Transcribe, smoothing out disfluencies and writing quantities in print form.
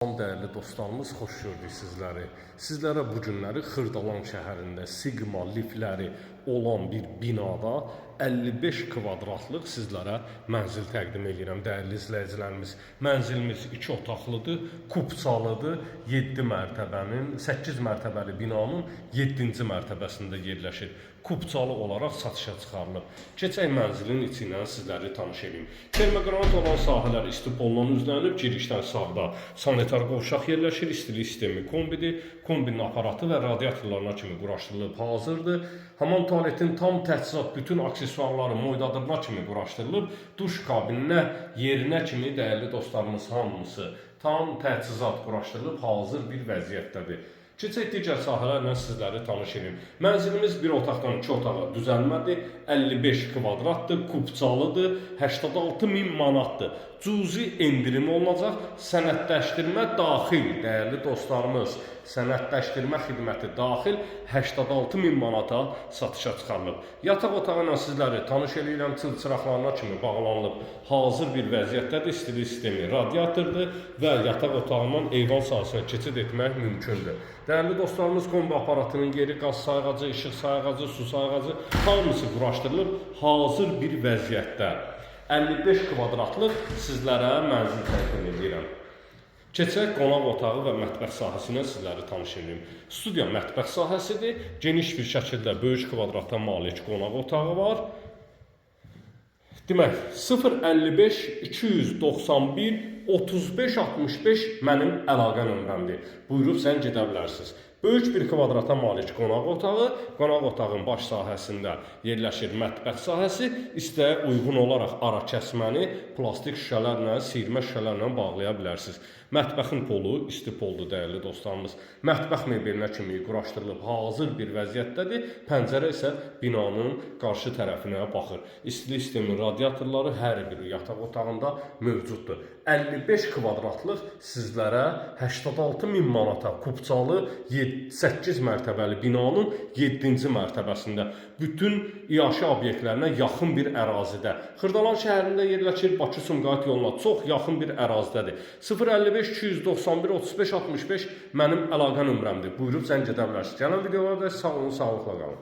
Değerli dostlarımız, xoş gördük sizləri. Sizlərə bu günləri Xırdalan şəhərində Sigma lifləri olan bir binada 55 kvadratlıq sizlərə mənzil təqdim edirəm. Dəyərli izləyicilərimiz, mənzilimiz 2 otaqlıdır, kupçalıdır, 7 mərtəbənin, 8 mərtəbəli binanın 7-ci mərtəbəsində yerləşir. Kupçalı olaraq satışa çıxarılıb. Keçək mənzilin içi ilə sizləri tanış edeyim. Termoqranat olan sahələr istipolla üzlənib, girişdən sağda sanitar qovşaq yerləşir, istilik sistemi kombidir, kombinin aparatı və radiatorlarına kimi quraşdırılıb hazırdır. Hamam tualetin tam təchizat, bütün aksesuarları moydadırına kimi quraşdırılıb, duş kabininə, yerinə kimi dəyərli dostlarımız hamısı tam təchizat quraşdırılıb hazır bir vəziyyətdədir. Keçək digər sahələrlə sizləri tanış edeyim. Mənzilimiz bir otaqdan 2 otağa düzəlmədir, 55 kvadratdır, kupçalıdır, 86.000 manatdır. Cüzi endirim olunacaq, sənədləşdirmə daxil, dəyərli dostlarımız, sənədləşdirmə xidməti daxil 86.000 manata satışa çıxarılıb. Yataq otağı ilə sizləri tanış edirəm, çıraqlarına kimi bağlanılıb, hazır bir vəziyyətdədir, istilik sistemi radiatordur və yataq otağından eyvan sahəsinə keçid etmək mümkündür. Dəyərli dostlarımız, kombi aparatının yeri, qaz sayğacı, işıq sayğacı, su sayğacı hamısı quraşdırılıb, hazır bir vəziyyətdə. 55 kvadratlıq sizlərə mənzil təqdim edirəm. Keçək qonaq otağı və mətbəx sahəsinə sizləri tanış edeyim. Studiya mətbəx sahəsidir, geniş bir şəkildə böyük kvadrata malik qonaq otağı var. Demək, 055 291 35 65 mənim əlaqə nömrəmdir. Buyurub sən gedə bilərsiniz. Böyük bir kvadrata malik qonaq otağın baş sahəsində yerləşir mətbəx sahəsi, istəyə uyğun olaraq ara kəsməni plastik şüşələrlə, siyirmə şüşələrlə bağlaya bilərsiniz. Mətbəxin polu isti poldur, dəyərli dostlarımız. Mətbəx mebelinə kimi quraşdırılıb hazır bir vəziyyətdədir. Pəncərə isə binanın qarşı tərəfinə baxır. İstilik sistemi radiatorları hər bir yataq otağında mövcuddur. 55 kvadratlıq sizlərə 86.000 manata kupçalı 8 mərtəbəli binanın 7-ci mərtəbəsində bütün iaşə obyektlərinə yaxın bir ərazidə. Xırdalan şəhərində yerləşir, Bakı-Sumqayıt yoluna çox yaxın bir ərazidədir. 055 291 35 65 mənim əlaqə nömrəmdir. Buyurub zəng edə bilərsiniz. Gələn videolarda sağ olun, sağlıqla qalın.